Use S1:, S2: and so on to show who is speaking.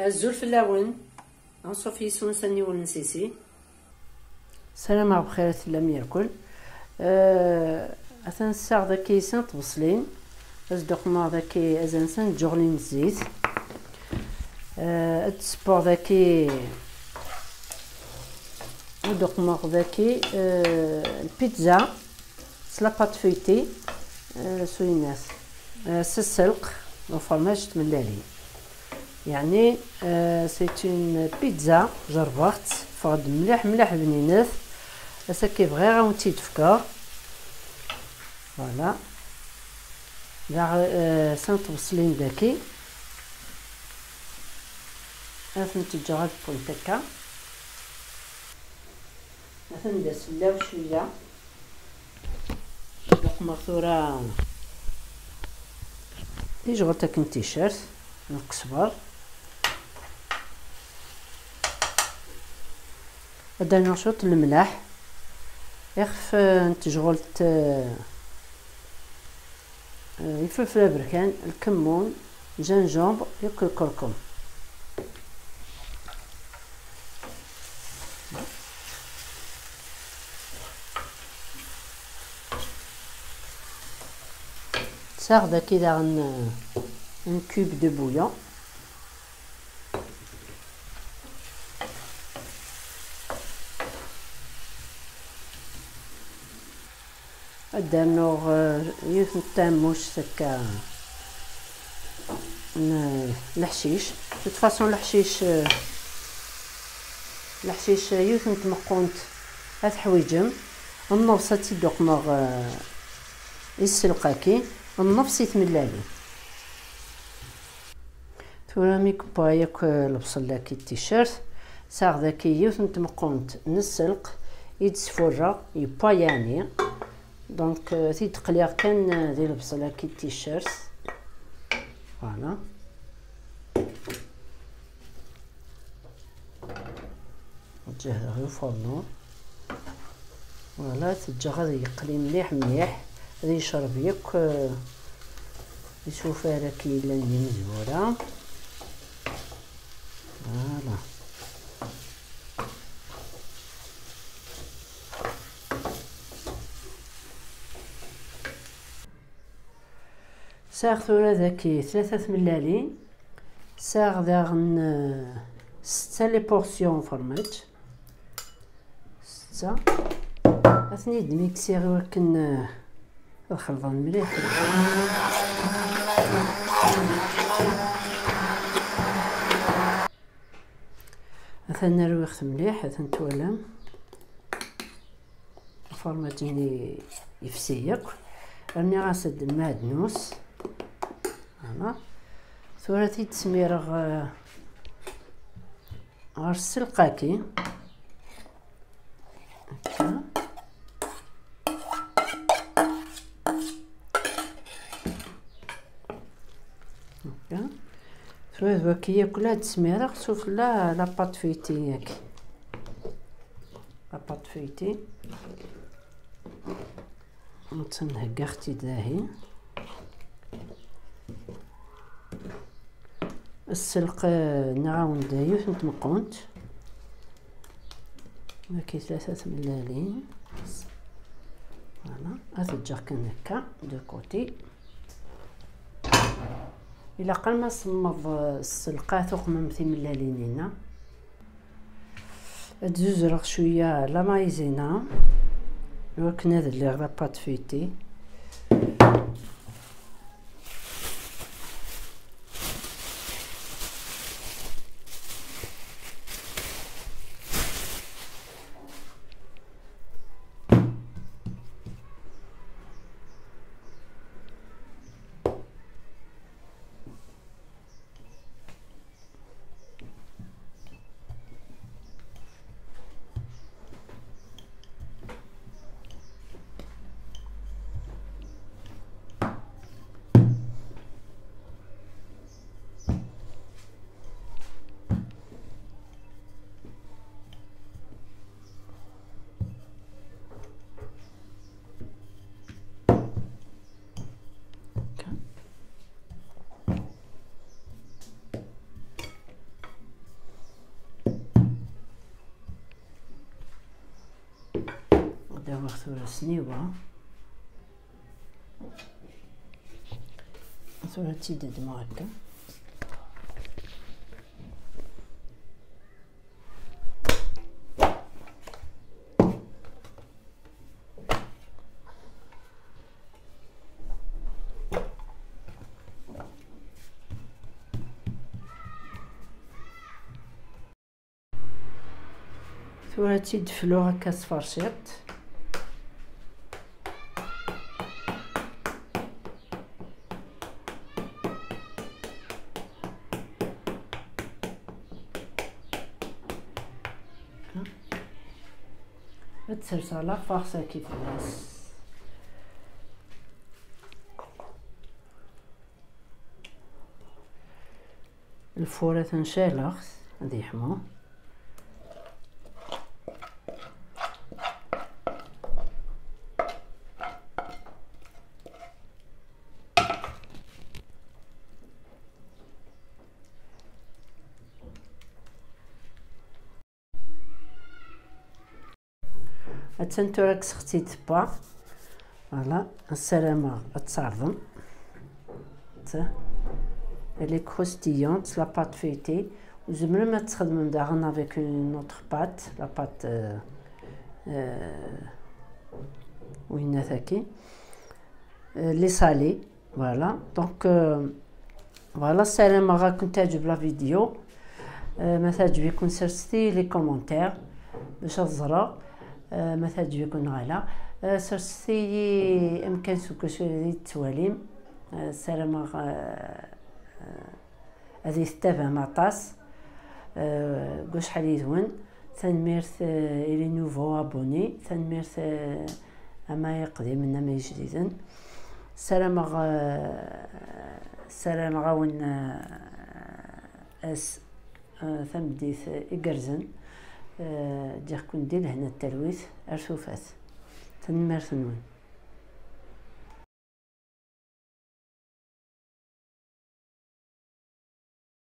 S1: الزول في اللون نصوف يسون سني ونسيسي. السلام على بخير لم ياكل. اثن الساعه ذاكي سنت بصلين ازدق ما ذاكي ازنسن جغلين الزيت. السبور ذاكي ادق ما ذاكي البيتزا سلابات فيتي سويناس سلق وفرماج تملالي يعني سيت اون بيتزا جربت فغد مليح مليح بنينات اساكي بغي غاونتي تفكر فوالا لا سنت بصلين داكي اثن تجرد بونتكا اثن داس فلاو شويه دوك مغثوره تيجغلتك التيشيرت القصبر بدا نشوط الملح يخف نتجغلت الفلفل البركان الكمون جنجومبر ياك الكركم ساغدا كده un cube de bouillon ادانو يوث تاموش سكا الحشيش de toute façon الحشيش يوث نتمقونت هاد حويجم النفس تيدوق مغ يسلقاكي النفس يتملالي ثورامي كوبا ياك البصل لاكي التيشيرت ساغ ذاكي يوث نتمقونت نسلق يتسفورا يبا يعني دونك تيدقليا كان ديال البصل لاكي التيشيرت فوالا نجهز غير الفرن فوالا تجا غادي يقلي مليح مليح غادي يشرب ياك يشوف راكي لاني مزوره فوالا ساغ ثورا ذاكي 3 ملالين ساغ داغن 6 لي بورسيون فرماج 6 اثني دميكسي غير ولكن الخلطة مليح اثنا رويخت مليح اثن توالم الفرماجيني يفسيك راني غاسد المعدنوس هنا ثورتي تسميرغ غير السلقاكي هكا هكا ثورت وكي ياكل هاد السميرة شوف لا لاباط فيتي ياك لاباط فيتي نتنهكا اختي داهي السلق نعاون دايوث نتمقونت هاكي 3 ملالين فوالا اتجا كان هكا دو كوتي الى قال ما صمض السلقه ثقمم 2 ملالين هنا تزوزرغ شويه لا مايزينا ولكن هذا اللي غلا بات فيتي ثورة سنيوة ثورة تيدد هكا. ثورة تيدفلو هكا صفرشيط. تسرسالة فاخسة كيف الناس. الفورة تنشالخ هادي حمو. هاتسنتوراك سختي تبا فوالا السلامة تصرضم elle est croustillante la pâte feuilletée وزمرا ما تخدم داغن avec une autre pâte la pâte وين ثاكي لي صالي فوالا دونك فوالا السلامة غاكون تعجب لا فيديو ما تعجبكم سرستي لي كومونتير باش تزرا ما تعجبكم غالا سرستي امكان سوكو التواليم السلامة هذه تتفهم عطاس قول شحال يزون تنميرت الي نوفو ابوني تنميرت اما يقضي منا ما جديدا السلامة السلامة غاون اس ثمديت إقرزن ديال كون دير هنا التلويث أرشوفات تنميرت نون.